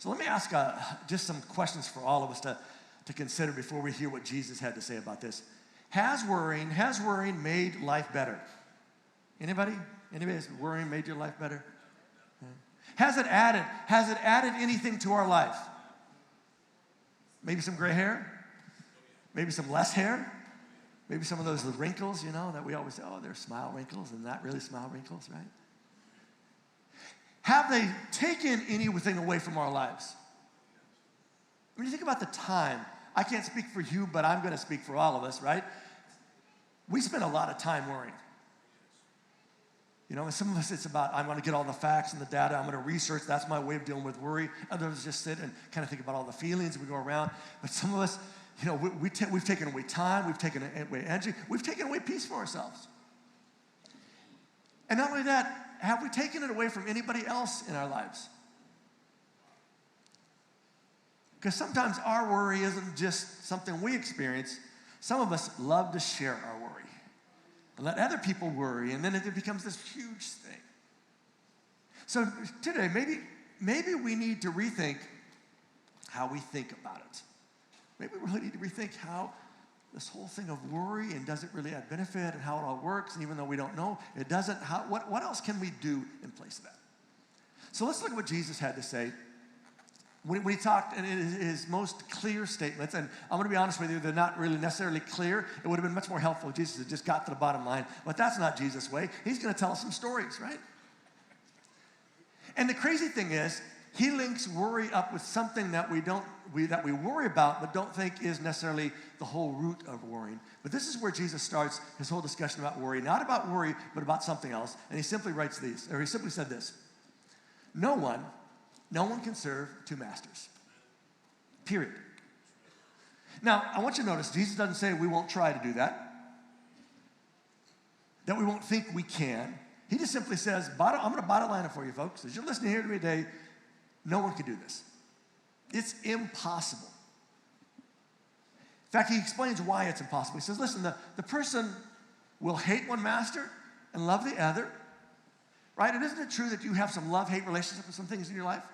So let me ask just some questions for all of us to consider before we hear what Jesus had to say about this. Has worrying made life better? Anybody? Anybody has worrying made your life better? Has it added anything to our life? Maybe some gray hair? Maybe some less hair? Maybe some of those wrinkles, that we always say, oh, they're smile wrinkles and not really smile wrinkles, right? Have they taken anything away from our lives? When you think about the time, I can't speak for you, but I'm going to speak for all of us, right? We spend a lot of time worrying. And some of us, it's about, I'm going to get all the facts and the data. I'm going to research. That's my way of dealing with worry. Others just sit and kind of think about all the feelings we go around. But some of us, we've taken away time. We've taken away energy. We've taken away peace for ourselves. And not only that, have we taken it away from anybody else in our lives? Because sometimes our worry isn't just something we experience. Some of us love to share our worry and let other people worry, and then it becomes this huge thing. So today, maybe we need to rethink how we think about it. Maybe we really need to rethink how this whole thing of worry and does it really add benefit and how it all works, and even though we don't know, it doesn't, what else can we do in place of that? So let's look at what Jesus had to say when he talked in his most clear statements, and I'm going to be honest with you, they're not really necessarily clear. It would have been much more helpful if Jesus had just got to the bottom line, but that's not Jesus' way. He's going to tell us some stories, right? And the crazy thing is, he links worry up with something that we worry about, but don't think is necessarily the whole root of worrying. But this is where Jesus starts his whole discussion about worry, not about worry, but about something else. And he simply said this: No one can serve two masters. Period. Now, I want you to notice, Jesus doesn't say we won't try to do that we won't think we can. He just simply says, I'm going to bottom line it for you, folks. As you're listening here to me today, no one can do this. It's impossible. In fact, he explains why it's impossible. He says, listen, the person will hate one master and love the other, right? And isn't it true that you have some love-hate relationship with some things in your life?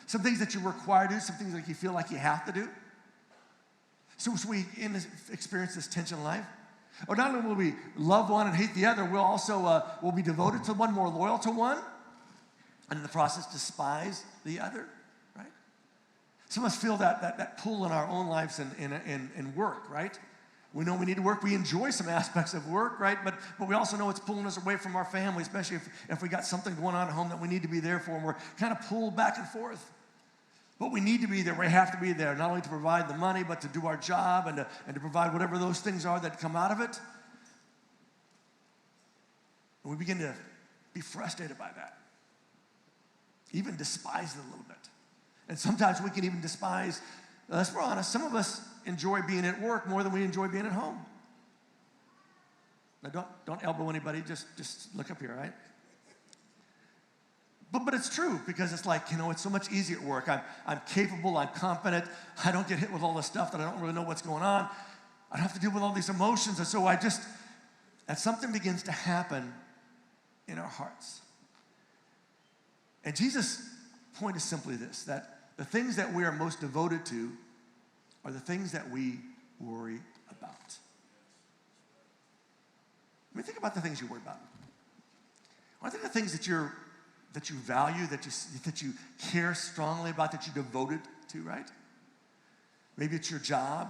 Some things that you're required to do, some things that you feel like you have to do. So we experience this tension in life. Or not only will we love one and hate the other, we'll also we'll be devoted to one, more loyal to one, and in the process despise the other, right? Some of us feel that pull in our own lives in work, right? We know we need to work. We enjoy some aspects of work, right? But we also know it's pulling us away from our family, especially if we got something going on at home that we need to be there for, and we're kind of pulled back and forth. But we need to be there. We have to be there, not only to provide the money, but to do our job and to provide whatever those things are that come out of it. And we begin to be frustrated by that, even despise it a little bit. And sometimes we can even despise, let's be honest, some of us enjoy being at work more than we enjoy being at home. Now, don't elbow anybody, just look up here, right? But it's true, because it's like, it's so much easier at work. I'm capable, I'm confident, I don't get hit with all this stuff that I don't really know what's going on. I don't have to deal with all these emotions, and so and something begins to happen in our hearts. And Jesus' point is simply this, that the things that we are most devoted to are the things that we worry about. I mean, think about the things you worry about. I think the things that you value, that you care strongly about, that you're devoted to, right? Maybe it's your job.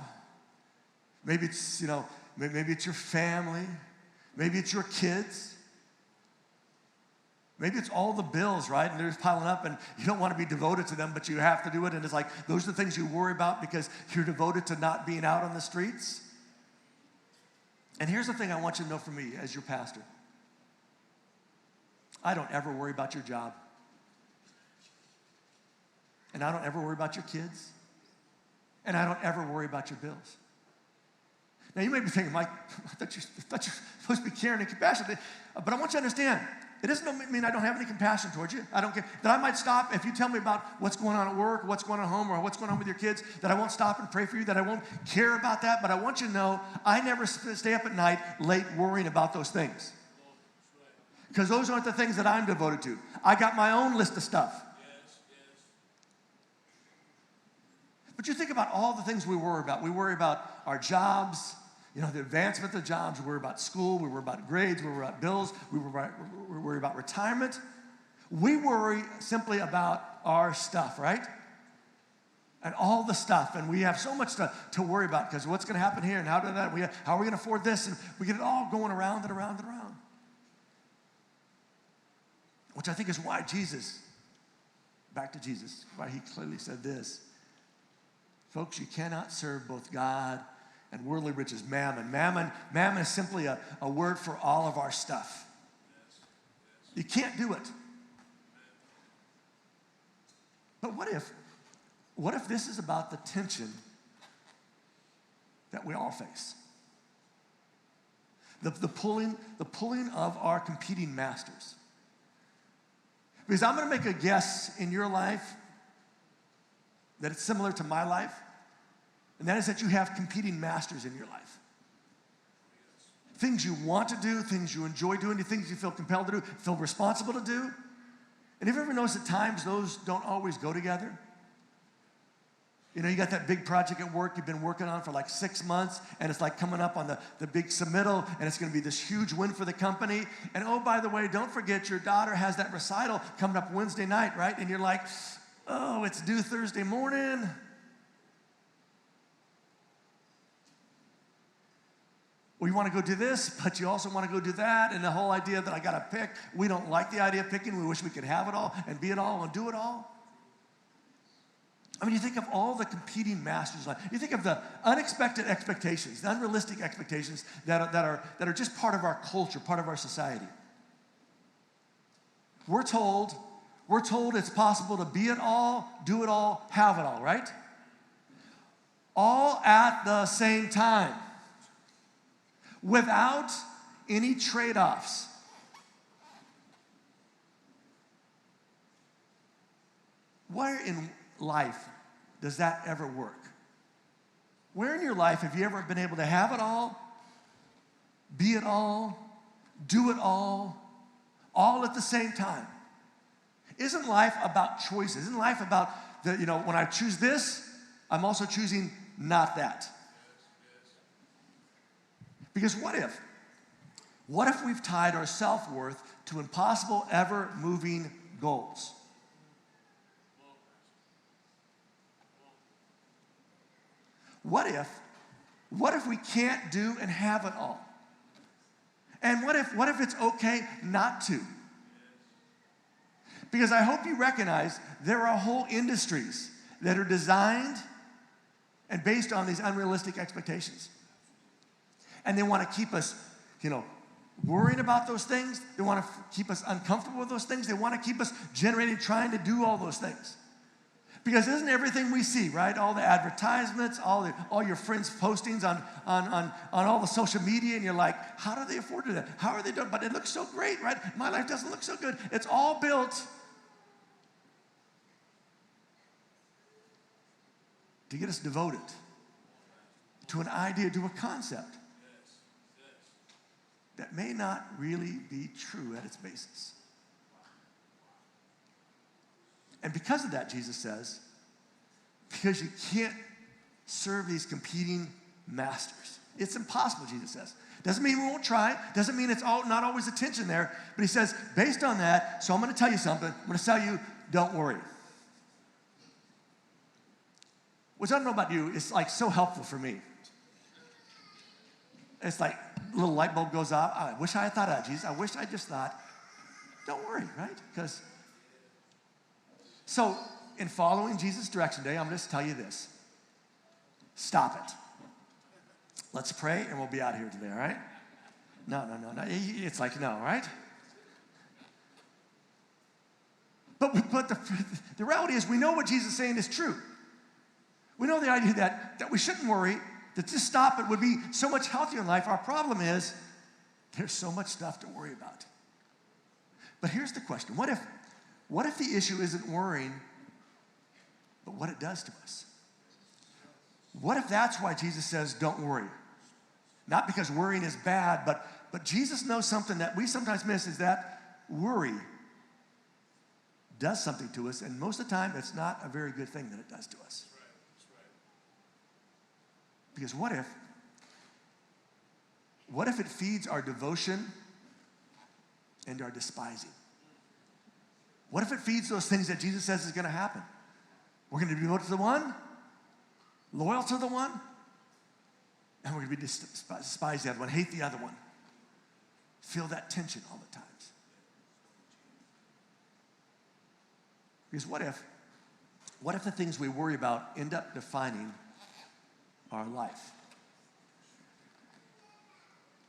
Maybe it's, maybe it's your family. Maybe it's your kids. Maybe it's all the bills, right? And they're just piling up, and you don't want to be devoted to them, but you have to do it. And it's like, those are the things you worry about because you're devoted to not being out on the streets. And here's the thing I want you to know from me as your pastor. I don't ever worry about your job. And I don't ever worry about your kids. And I don't ever worry about your bills. Now, you may be thinking, Mike, I thought you're supposed to be caring and compassionate. But I want you to understand, it doesn't mean I don't have any compassion towards you. I don't care. That I might stop if you tell me about what's going on at work, what's going on at home, or what's going on with your kids, that I won't stop and pray for you, that I won't care about that. But I want you to know, I never stay up at night late worrying about those things. Because those aren't the things that I'm devoted to. I got my own list of stuff. But you think about all the things we worry about. We worry about our jobs, the advancement of jobs. We worry about school. We worry about grades. We worry about bills. We worry about retirement. We worry simply about our stuff, right? And all the stuff. And we have so much to worry about because what's going to happen here and how are we going to afford this? And we get it all going around and around and around. Which I think is why back to Jesus, why he clearly said this. Folks, you cannot serve both God and worldly riches, mammon. Mammon is simply a word for all of our stuff. You can't do it. But what if this is about the tension that we all face? The pulling of our competing masters. Because I'm going to make a guess in your life that it's similar to my life, and that is that you have competing masters in your life. Things you want to do, things you enjoy doing, things you feel compelled to do, feel responsible to do. And have you ever noticed at times those don't always go together? You got that big project at work you've been working on for like 6 months, and it's like coming up on the big submittal, and it's going to be this huge win for the company. And oh, by the way, don't forget your daughter has that recital coming up Wednesday night, right? And you're like, oh, it's due Thursday morning. Well, you want to go do this, but you also want to go do that. And the whole idea that I got to pick, we don't like the idea of picking. We wish we could have it all and be it all and do it all. I mean, you think of all the competing masters. You think of the unexpected expectations, the unrealistic expectations that are just part of our culture, part of our society. We're told it's possible to be it all, do it all, have it all, right? All at the same time, without any trade-offs. Where in life does that ever work? Where in your life have you ever been able to have it all, be it all, do it all at the same time? Isn't life about choices? Isn't life about, when I choose this, I'm also choosing not that? Because what if we've tied our self-worth to impossible, ever-moving goals? What if we can't do and have it all? And what if it's okay not to? Because I hope you recognize there are whole industries that are designed and based on these unrealistic expectations. And they want to keep us, worrying about those things. They want to keep us uncomfortable with those things. They want to keep us trying to do all those things. Because isn't everything we see, right? All the advertisements, all your friends' postings on all the social media, and you're like, how do they afford to do that? How are they doing? But it looks so great, right? My life doesn't look so good. It's all built to get us devoted to an idea, to a concept that may not really be true at its basis. And because of that, Jesus says, because you can't serve these competing masters. It's impossible, Jesus says. Doesn't mean we won't try. Doesn't mean it's not always a tension there. But he says, based on that, so I'm going to tell you something. I'm going to tell you, don't worry. Which I don't know about you, it's like so helpful for me. It's like a little light bulb goes off. I wish I had thought of that, Jesus. I wish I just thought, don't worry, right? So in following Jesus' direction today, I'm going to tell you this. Stop it. Let's pray and we'll be out of here today, all right? No. It's like, no, right? But the reality is we know what Jesus is saying is true. We know the idea that we shouldn't worry, that to stop it would be so much healthier in life. Our problem is there's so much stuff to worry about. But here's the question. What if the issue isn't worrying, but what it does to us? What if that's why Jesus says don't worry? Not because worrying is bad, but Jesus knows something that we sometimes miss, is that worry does something to us, and most of the time it's not a very good thing that it does to us. Because what if it feeds our devotion and our despising? What if it feeds those things that Jesus says is going to happen? We're going to be devoted to the one, loyal to the one, and we're going to be despise the other one, hate the other one. Feel that tension all the times. Because what if the things we worry about end up defining our life?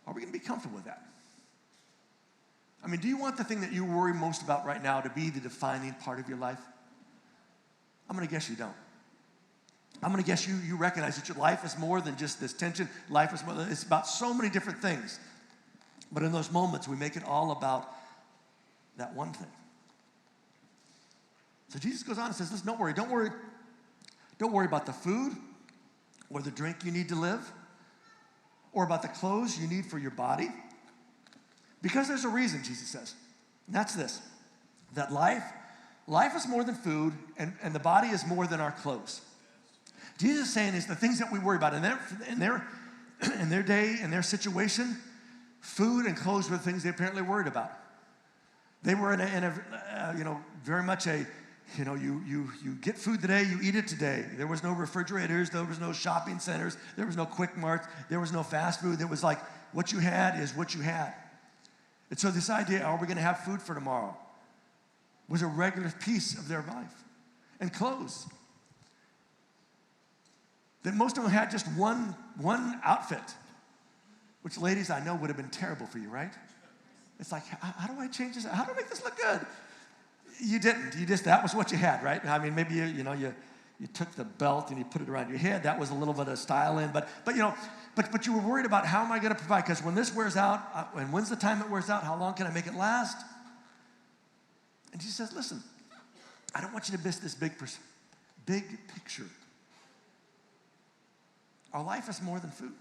Are we going to be comfortable with that? I mean, do you want the thing that you worry most about right now to be the defining part of your life? I'm going to guess you don't. I'm going to guess you recognize that your life is more than just this tension. Life is more than, it's about so many different things. But in those moments, we make it all about that one thing. So Jesus goes on and says, listen, don't worry. Don't worry about the food or the drink you need to live or about the clothes you need for your body. Because there's a reason, Jesus says. And that's this, that life is more than food and the body is more than our clothes. Jesus is saying is the things that we worry about in their day, in their situation, food and clothes were the things they apparently worried about. They were in a very much a, you get food today, you eat it today. There was no refrigerators, there was no shopping centers, there was no quick marts, there was no fast food. There was like, what you had is what you had. And so this idea, are we going to have food for tomorrow, was a regular piece of their life. And clothes. That most of them had just one outfit, which ladies I know would have been terrible for you, right? It's like, how do I change this? How do I make this look good? You didn't. That was what you had, right? I mean, maybe you took the belt and you put it around your head. That was a little bit of style in, but you were worried about how am I going to provide? Because when this wears out, and when's the time it wears out? How long can I make it last? And Jesus says, listen, I don't want you to miss this big picture. Our life is more than food.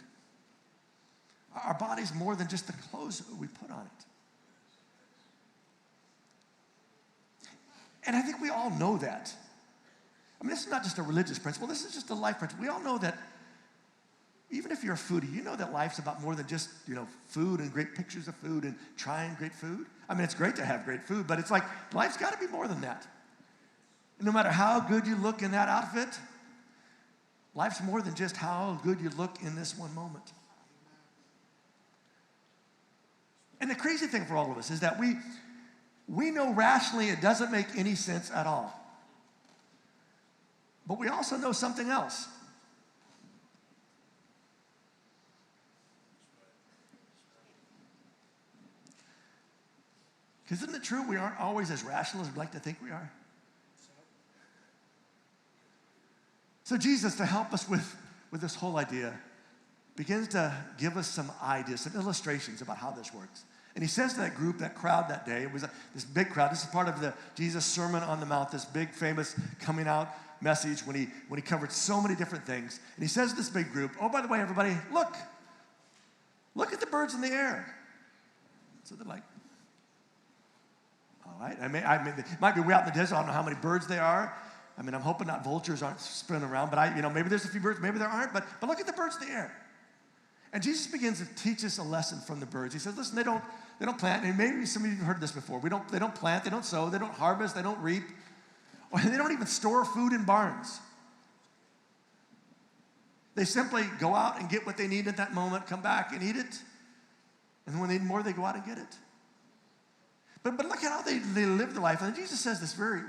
Our body's more than just the clothes that we put on it. And I think we all know that. I mean, this is not just a religious principle. This is just a life principle. We all know that even if you're a foodie, you know that life's about more than just, food and great pictures of food and trying great food. I mean, it's great to have great food, but it's like life's got to be more than that. And no matter how good you look in that outfit, life's more than just how good you look in this one moment. And the crazy thing for all of us is that we know rationally it doesn't make any sense at all. But we also know something else. Because isn't it true we aren't always as rational as we'd like to think we are? So Jesus, to help us with this whole idea, begins to give us some ideas, some illustrations about how this works. And he says to that group, that crowd that day, it was this big crowd. This is part of the Jesus Sermon on the Mount, this big famous coming out message when he covered so many different things. And he says to this big group, oh, by the way, everybody, look at the birds in the air. So they're like, all right. I mean, it might be way out in the desert. I don't know how many birds there are. I mean, I'm hoping not vultures aren't spinning around, but maybe there's a few birds, maybe there aren't, but look at the birds in the air. And Jesus begins to teach us a lesson from the birds. He says, listen, they don't plant, and maybe some of you have heard this before. They don't plant, they don't sow, they don't harvest, they don't reap, or they don't even store food in barns. They simply go out and get what they need at that moment, come back and eat it, and when they need more, they go out and get it. But look at how they live their life. And Jesus says this very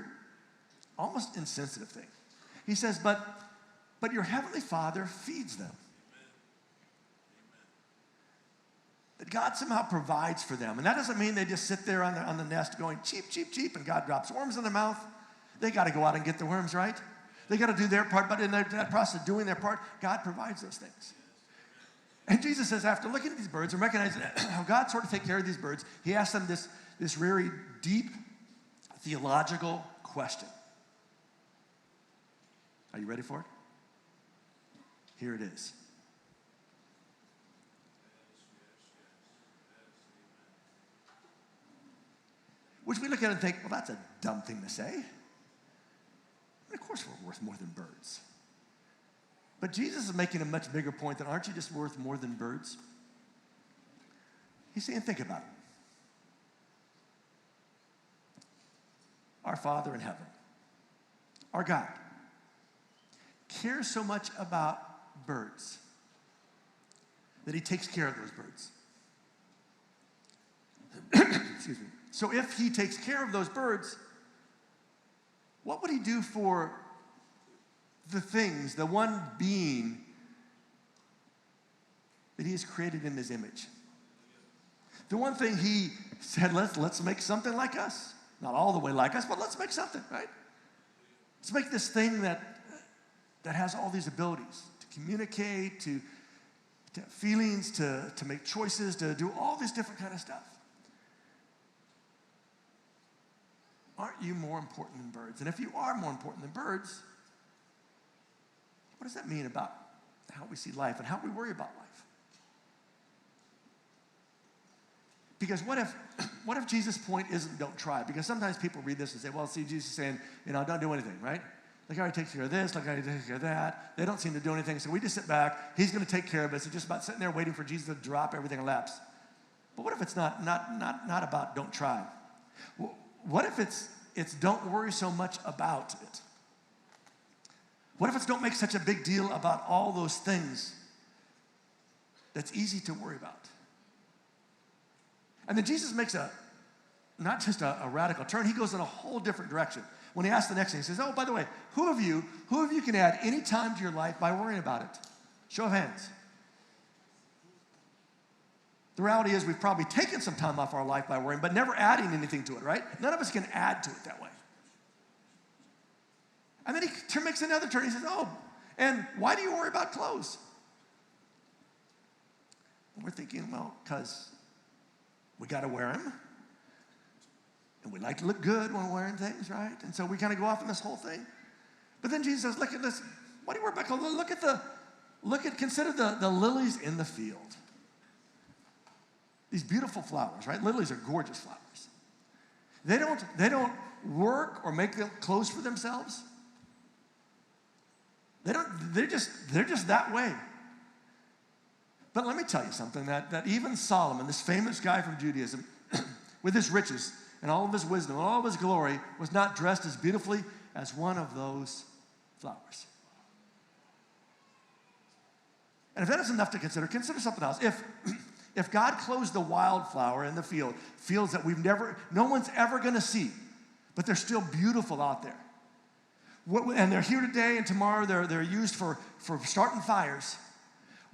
almost insensitive thing. He says, but your heavenly Father feeds them. That God somehow provides for them. And that doesn't mean they just sit there on the nest going, cheep, cheep, cheep, and God drops worms in their mouth. They got to go out and get the worms, right? They got to do their part, but in that process of doing their part, God provides those things. And Jesus says, after looking at these birds and recognizing how God sort of takes care of these birds, he asks them this very deep theological question. Are you ready for it? Here it is. Which we look at it and think, well, that's a dumb thing to say. And of course, we're worth more than birds. But Jesus is making a much bigger point that aren't you just worth more than birds? He's saying, think about it. Our Father in heaven, our God, cares so much about birds that he takes care of those birds. Excuse me. So if he takes care of those birds, what would he do for the things, the one being that he has created in his image? The one thing he said, let's make something like us. Not all the way like us, but let's make something, right? Let's make this thing that has all these abilities to communicate, to have feelings, to make choices, to do all this different kind of stuff. Aren't you more important than birds? And if you are more important than birds, what does that mean about how we see life and how we worry about life? Because what if Jesus' point isn't don't try? Because sometimes people read this and say, well, see, Jesus is saying, don't do anything, right? Like, I already takes care of this, like, I already takes care of that. They don't seem to do anything, so we just sit back. He's going to take care of us. It's just about sitting there waiting for Jesus to drop everything in laps. But what if it's not about don't try? What if it's don't worry so much about it? What if it's don't make such a big deal about all those things that's easy to worry about? And then Jesus makes not just a radical turn, he goes in a whole different direction. When he asks the next thing, he says, oh, by the way, who of you can add any time to your life by worrying about it? Show of hands. The reality is we've probably taken some time off our life by worrying, but never adding anything to it, right? None of us can add to it that way. And then he makes another turn. He says, oh, and why do you worry about clothes? And we're thinking, well, because we got to wear them. And we like to look good when we're wearing things, right? And so we kind of go off in this whole thing. But then Jesus says, look at this. Why do you worry about clothes? Consider the lilies in the field. These beautiful flowers, right? Lilies are gorgeous flowers. They don't work or make them clothes for themselves. They're just that way. But let me tell you something, that even Solomon, this famous guy from Judaism, with his riches and all of his wisdom and all of his glory, was not dressed as beautifully as one of those flowers. And if that is enough to consider something else. If God clothes the wildflower in the fields that no one's ever going to see, but they're still beautiful out there. And they're here today and tomorrow they're used for starting fires.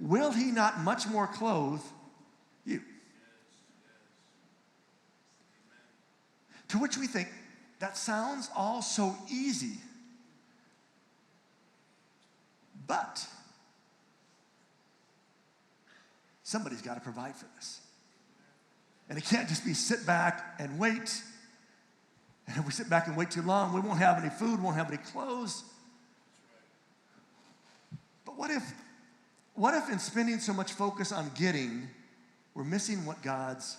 Will he not much more clothe you? To which we think, that sounds all so easy. But somebody's got to provide for this. And it can't just be sit back and wait. And if we sit back and wait too long, we won't have any food, won't have any clothes. But what if in spending so much focus on getting, we're missing what God's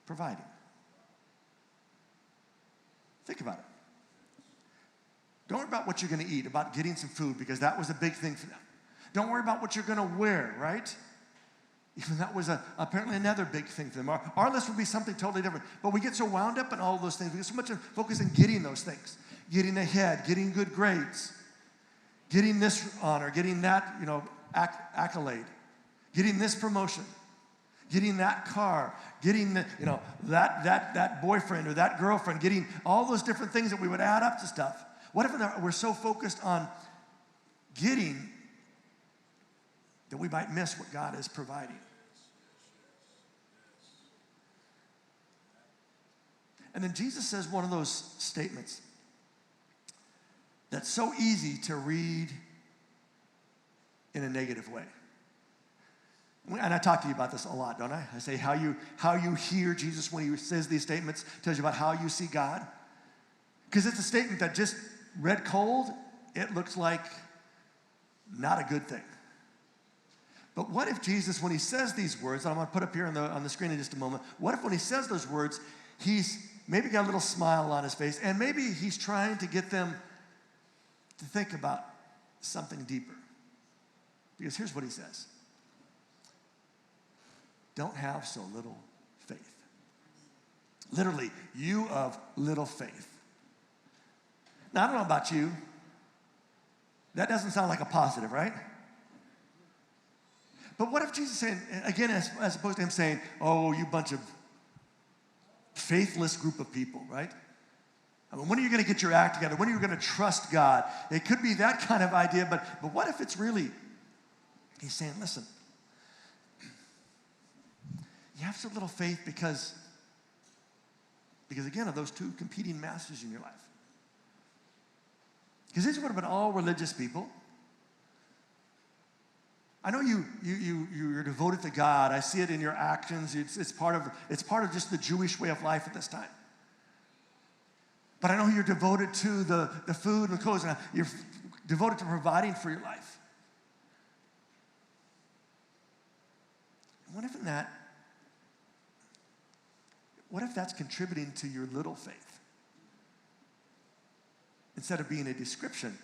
providing? Think about it. Don't worry about what you're going to eat, about getting some food, because that was a big thing for them. Don't worry about what you're going to wear, right? Even that was apparently another big thing for them. Our list would be something totally different. But we get so wound up in all of those things. We get so much focus on getting those things. Getting ahead, getting good grades, getting this honor, getting that, accolade, getting this promotion, getting that car, getting that boyfriend or that girlfriend, getting all those different things that we would add up to stuff. What if we're so focused on getting that we might miss what God is providing? And then Jesus says one of those statements that's so easy to read in a negative way. And I talk to you about this a lot, don't I? I say how you hear Jesus when he says these statements tells you about how you see God. Because it's a statement that just read cold, it looks like not a good thing. But what if Jesus, when he says these words, and I'm going to put up here on the screen in just a moment, what if when he says those words, he's maybe got a little smile on his face, and maybe he's trying to get them to think about something deeper. Because here's what he says. Don't have so little faith. Literally, you of little faith. Now, I don't know about you. That doesn't sound like a positive, right? But what if Jesus saying, again, as opposed to him saying, oh, you bunch of faithless group of people, right? I mean, when are you going to get your act together? When are you going to trust God? It could be that kind of idea, but what if it's really, he's saying, listen, you have so little faith because again, of those two competing masters in your life. Because these would have been all religious people. I know you're devoted to God. I see it in your actions. It's part of just the Jewish way of life at this time. But I know you're devoted to the food and the clothes, and you're devoted to providing for your life. What if that's contributing to your little faith? Instead of being a description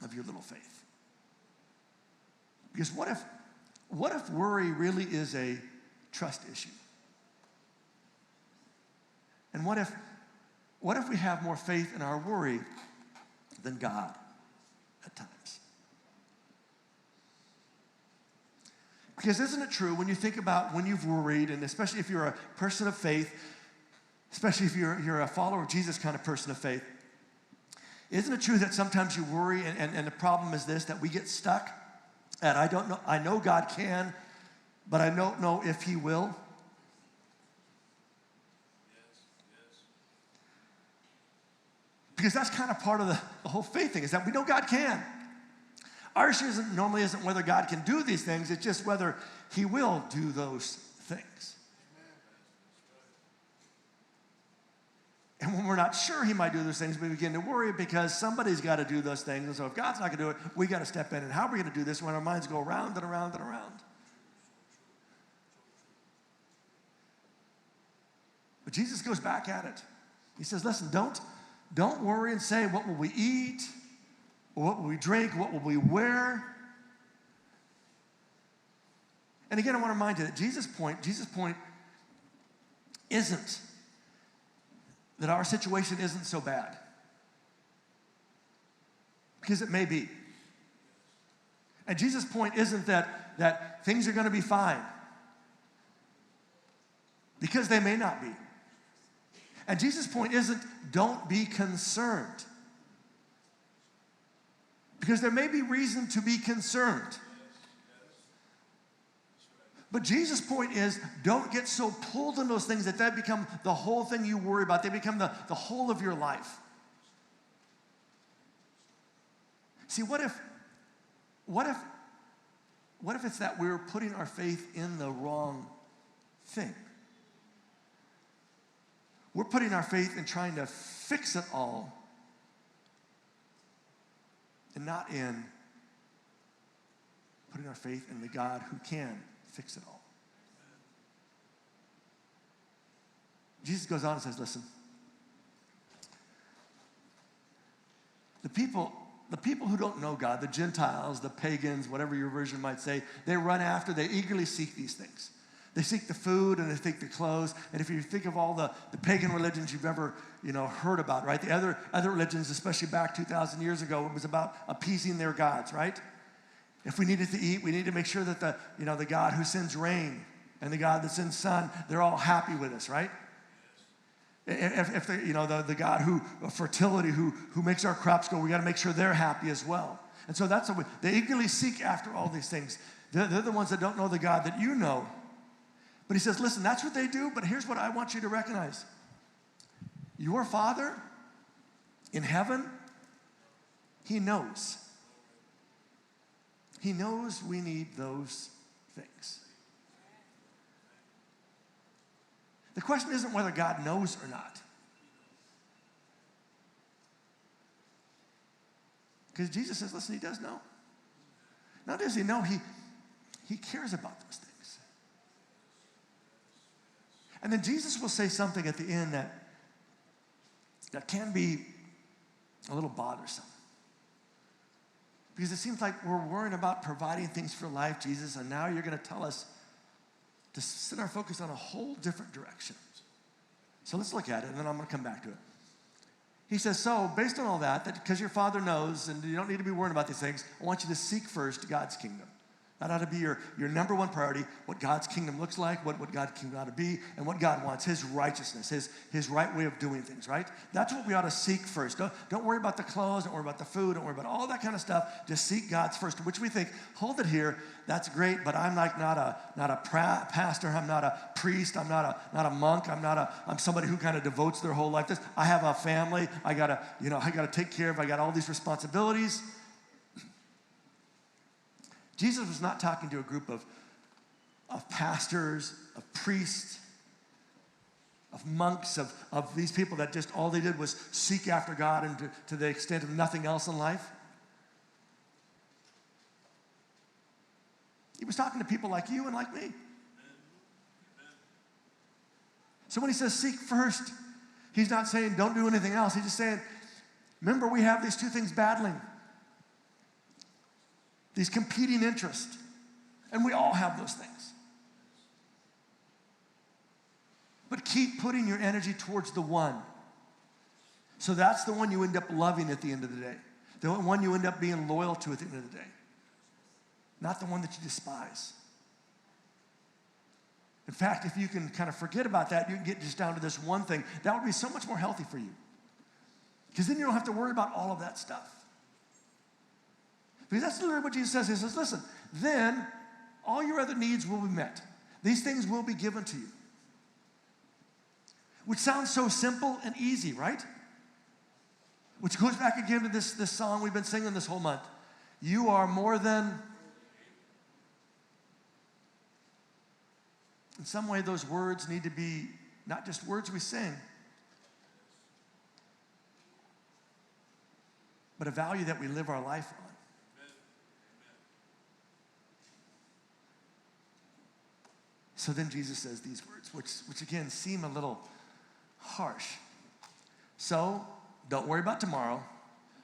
of your little faith. Because what if worry really is a trust issue? And what if we have more faith in our worry than God at times? Because isn't it true when you think about when you've worried, and especially if you're a person of faith, especially if you're a follower of Jesus kind of person of faith, isn't it true that sometimes you worry and the problem is this, that we get stuck at I know God can, but I don't know if he will? Because that's kind of part of the whole faith thing, is that we know God can. Our issue isn't whether God can do these things, it's just whether he will do those things. And when we're not sure he might do those things, we begin to worry because somebody's got to do those things. And so if God's not going to do it, we got to step in. And how are we going to do this when our minds go around and around and around? But Jesus goes back at it. He says, listen, don't worry and say, what will we eat? Or what will we drink? What will we wear? And again, I want to remind you that Jesus' point isn't that our situation isn't so bad. Because it may be. And Jesus' point isn't that things are going to be fine. Because they may not be. And Jesus' point isn't don't be concerned. Because there may be reason to be concerned. But Jesus' point is, don't get so pulled in those things that they become the whole thing you worry about. They become the whole of your life. See, what if it's that we're putting our faith in the wrong thing? We're putting our faith in trying to fix it all and not in putting our faith in the God who can fix it all. Jesus goes on and says, listen, the people who don't know God, the Gentiles, the pagans, whatever your version might say, they run after, they eagerly seek these things. They seek the food and they seek the clothes. And if you think of all the pagan religions you've ever heard about, right? The other religions, especially back 2,000 years ago, it was about appeasing their gods, right? If we needed to eat, we need to make sure that the God who sends rain and the God that sends sun, they're all happy with us, right? If the God who fertility, who makes our crops grow, we got to make sure they're happy as well. And so that's what they eagerly seek after all these things. They're the ones that don't know the God that you know. But he says, listen, that's what they do, but here's what I want you to recognize. Your Father in heaven, he knows. He knows we need those things. The question isn't whether God knows or not. Because Jesus says, listen, he does know. Not does he know, he cares about those things. And then Jesus will say something at the end that can be a little bothersome. Because it seems like we're worrying about providing things for life, Jesus, and now you're going to tell us to set our focus on a whole different direction. So let's look at it, and then I'm going to come back to it. He says, so based on all that because your Father knows and you don't need to be worrying about these things, I want you to seek first God's kingdom. That ought to be your number one priority, what God's kingdom looks like, what God's kingdom ought to be, and what God wants, his righteousness, his right way of doing things, right? That's what we ought to seek first. Don't worry about the clothes, don't worry about the food, don't worry about all that kind of stuff. Just seek God's first, which we think, hold it here, that's great, but I'm like not a pastor, I'm not a priest, I'm not a monk, I'm somebody who kind of devotes their whole life to this. I have a family, I gotta take care of, I got all these responsibilities. Jesus was not talking to a group of pastors, of priests, of monks, of these people that just all they did was seek after God and to the extent of nothing else in life. He was talking to people like you and like me. So when he says seek first, he's not saying don't do anything else. He's just saying, remember we have these two things battling. These competing interests. And we all have those things. But keep putting your energy towards the one. So that's the one you end up loving at the end of the day. The one you end up being loyal to at the end of the day. Not the one that you despise. In fact, if you can kind of forget about that, you can get just down to this one thing. That would be so much more healthy for you. Because then you don't have to worry about all of that stuff. Because that's literally what Jesus says. He says, listen, then all your other needs will be met. These things will be given to you. Which sounds so simple and easy, right? Which goes back again to this song we've been singing this whole month. You are more than. In some way, those words need to be not just words we sing, but a value that we live our life on. So then Jesus says these words, which again seem a little harsh. So don't worry about tomorrow,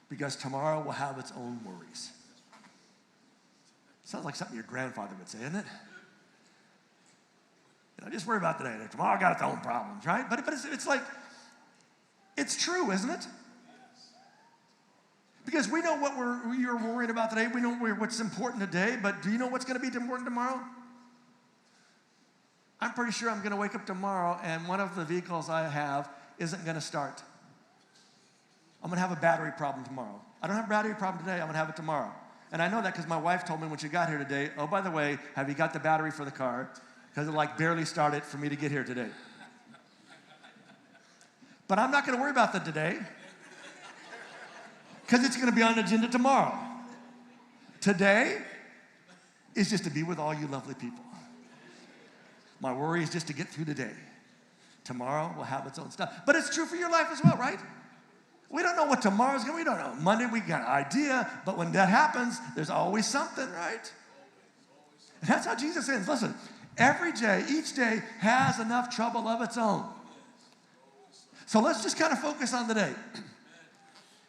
because tomorrow will have its own worries. Sounds like something your grandfather would say, isn't it? Just worry about today. Tomorrow got its own problems, right? But it's like, it's true, isn't it? Because we know what you're worried about today. We know what's important today, but do you know what's going to be important tomorrow? I'm pretty sure I'm going to wake up tomorrow and one of the vehicles I have isn't going to start. I'm going to have a battery problem tomorrow. I don't have a battery problem today. I'm going to have it tomorrow. And I know that because my wife told me when she got here today, oh, by the way, have you got the battery for the car? Because it barely started for me to get here today. But I'm not going to worry about that today because it's going to be on the agenda tomorrow. Today is just to be with all you lovely people. My worry is just to get through today. Tomorrow will have its own stuff. But it's true for your life as well, right? We don't know what tomorrow's going to be. We don't know. Monday, we got an idea. But when that happens, there's always something, right? And that's how Jesus ends. Listen, every day, each day has enough trouble of its own. So let's just kind of focus on the day.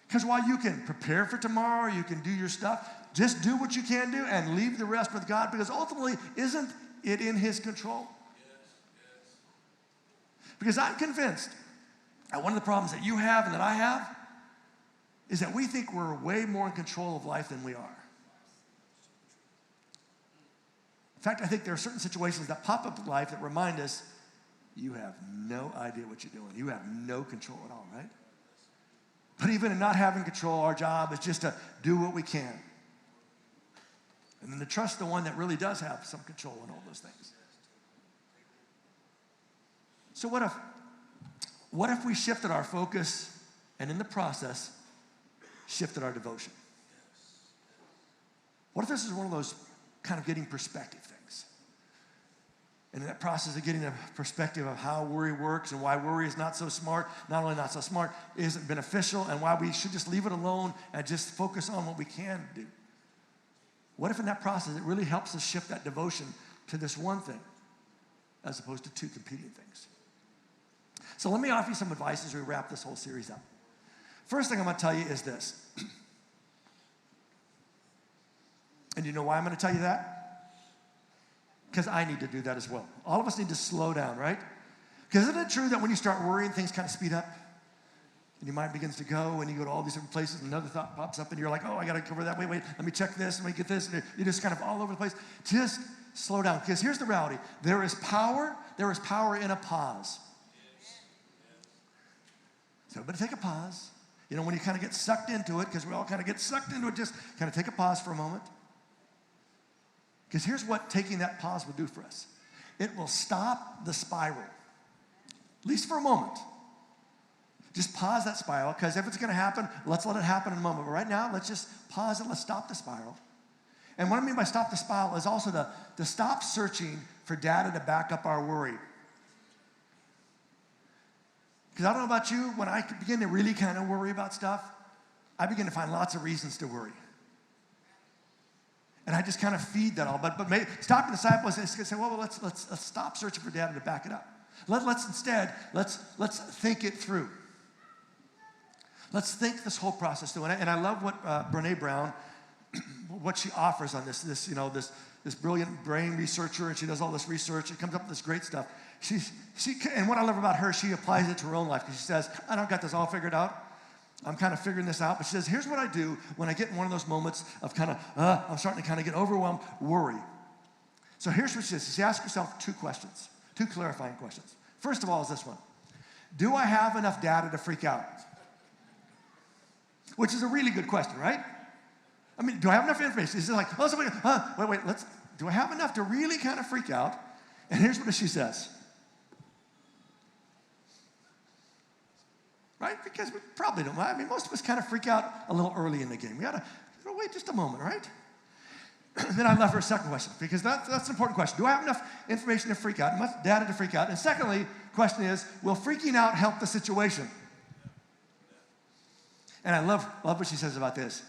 Because while you can prepare for tomorrow, you can do your stuff, just do what you can do and leave the rest with God. Because ultimately, isn't it in his control? Because I'm convinced that one of the problems that you have and that I have is that we think we're way more in control of life than we are. In fact, I think there are certain situations that pop up in life that remind us you have no idea what you're doing. You have no control at all, right? But even in not having control, our job is just to do what we can. And then to trust the one that really does have some control in all those things. So what if we shifted our focus and in the process shifted our devotion? What if this is one of those kind of getting perspective things? And in that process of getting a perspective of how worry works and why worry is not so smart, not only not so smart, isn't beneficial, and why we should just leave it alone and just focus on what we can do. What if in that process it really helps us shift that devotion to this one thing as opposed to two competing things? So let me offer you some advice as we wrap this whole series up. First thing I'm going to tell you is this. And you know why I'm going to tell you that? Because I need to do that as well. All of us need to slow down, right? Because isn't it true that when you start worrying, things kind of speed up? And your mind begins to go, and you go to all these different places, and another thought pops up, and you're like, oh, I got to cover that. Wait, let me check this, let me get this. And you're just kind of all over the place. Just slow down, because here's the reality. There is power in a pause. So everybody take a pause. You know, when you kind of get sucked into it, because we all kind of get sucked into it, just kind of take a pause for a moment. Because here's what taking that pause will do for us. It will stop the spiral, at least for a moment. Just pause that spiral, because if it's going to happen, let's let it happen in a moment. But right now, let's just pause it. Let's stop the spiral. And what I mean by stop the spiral is also to stop searching for data to back up our worry. Because I don't know about you, when I begin to really kind of worry about stuff, I begin to find lots of reasons to worry. And I just kind of feed that all. But maybe stopping the disciples and say, well, let's stop searching for data to back it up. Let's instead think it through. Let's think this whole process through. And I love what Brene Brown, what she offers on this brilliant brain researcher, and she does all this research and comes up with this great stuff. And what I love about her, she applies it to her own life, because she says, I don't got this all figured out. I'm kind of figuring this out. But she says, here's what I do when I get in one of those moments of kind of, I'm starting to kind of get overwhelmed, worry. So here's what she says. She asks herself two questions, two clarifying questions. First of all is this one. Do I have enough data to freak out? Which is a really good question, right? I mean, do I have enough information? Is it like, wait, do I have enough to really kind of freak out? And here's what she says. Right? Because we probably don't. I mean, most of us kind of freak out a little early in the game. We got to wait just a moment, right? Then I left her a second question, because that's an important question. Do I have enough information to freak out, enough data to freak out? And secondly, question is, will freaking out help the situation? And I love what she says about this.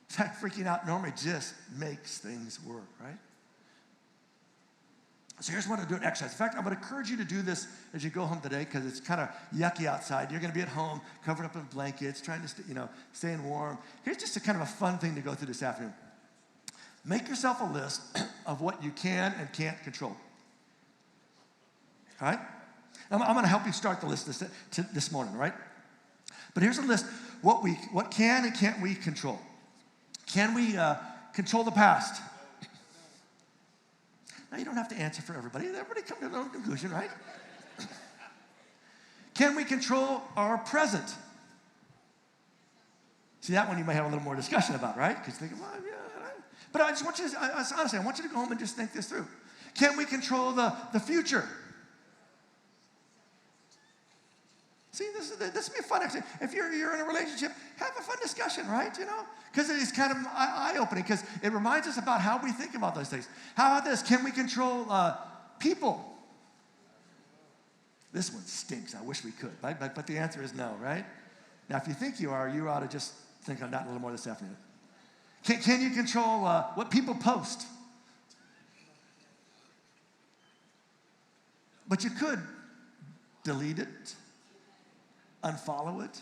In fact, freaking out normally just makes things work, right? So here's what I'm doing, exercise. In fact, I'm going to encourage you to do this as you go home today, because it's kind of yucky outside. You're going to be at home, covered up in blankets, trying to staying warm. Here's just a kind of a fun thing to go through this afternoon. Make yourself a list of what you can and can't control. All right? I'm going to help you start the list this morning, right? But here's a list. What can and can't we control? Can we control the past? Now, you don't have to answer for everybody. Everybody come to their own conclusion, right? Can we control our present? See, that one you might have a little more discussion about, right? Because you think, well, yeah, right. But I just want you to, honestly, I want you to go home and just think this through. Can we control the future? See, this would be a fun exercise. If you're in a relationship, have a fun discussion, right? Because it's kind of eye-opening, because it reminds us about how we think about those things. How about this? Can we control people? This one stinks. I wish we could, right? But the answer is no, right? Now, if you think you ought to just think on that a little more this afternoon. Can you control what people post? But you could delete it, unfollow it,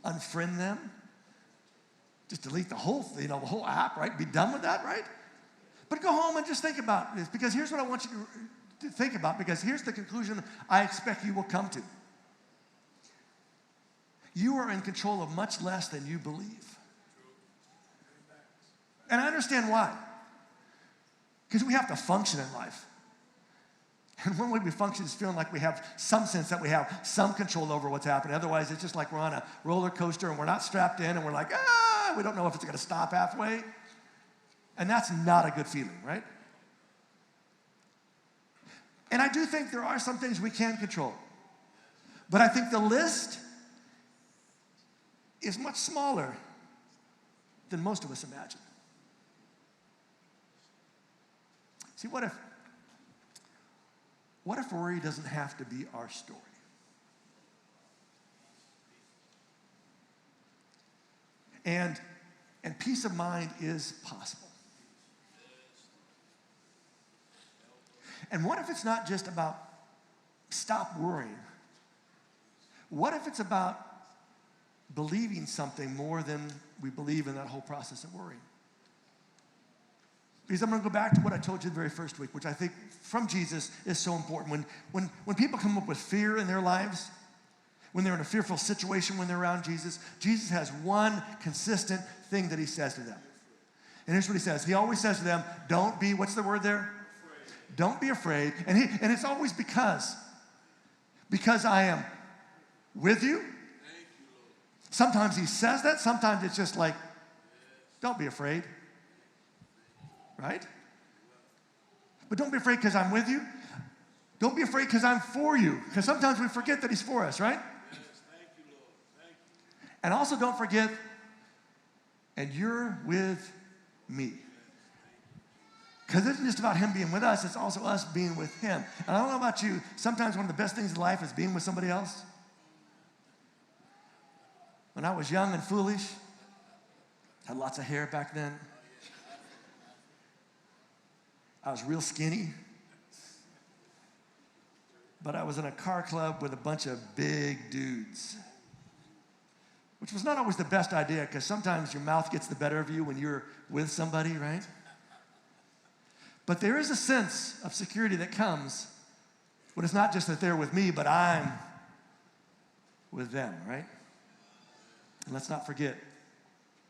unfriend them, just delete the whole app, right? Be done with that, right? But go home and just think about this, because here's what I want you to think about, because here's the conclusion I expect you will come to. You are in control of much less than you believe. And I understand why. Because we have to function in life. And one way we function is feeling like we have some sense that we have some control over what's happening. Otherwise, it's just like we're on a roller coaster and we're not strapped in and we're like, we don't know if it's going to stop halfway. And that's not a good feeling, right? And I do think there are some things we can control. But I think the list is much smaller than most of us imagine. See, what if worry doesn't have to be our story? And peace of mind is possible. And what if it's not just about stop worrying, What if it's about believing something more than we believe in that whole process of worrying? Because I'm going to go back to what I told you the very first week, which I think from Jesus is so important. When people come up with fear in their lives, when they're in a fearful situation when they're around Jesus, Jesus has one consistent thing that he says to them. And here's what he says. He always says to them, don't be, what's the word there? Afraid. Don't be afraid. And it's always because I am with you. Thank you, Lord. Sometimes he says that. Sometimes it's just like, don't be afraid. Right? But don't be afraid because I'm with you. Don't be afraid because I'm for you. Because sometimes we forget that he's for us, right? Yes, thank you, Lord. Thank you. And also don't forget, and you're with me. Because it isn't just about him being with us, it's also us being with him. And I don't know about you, sometimes one of the best things in life is being with somebody else. When I was young and foolish, had lots of hair back then. I was real skinny. But I was in a car club with a bunch of big dudes, which was not always the best idea because sometimes your mouth gets the better of you when you're with somebody, right? But there is a sense of security that comes when it's not just that they're with me, but I'm with them, right? And let's not forget,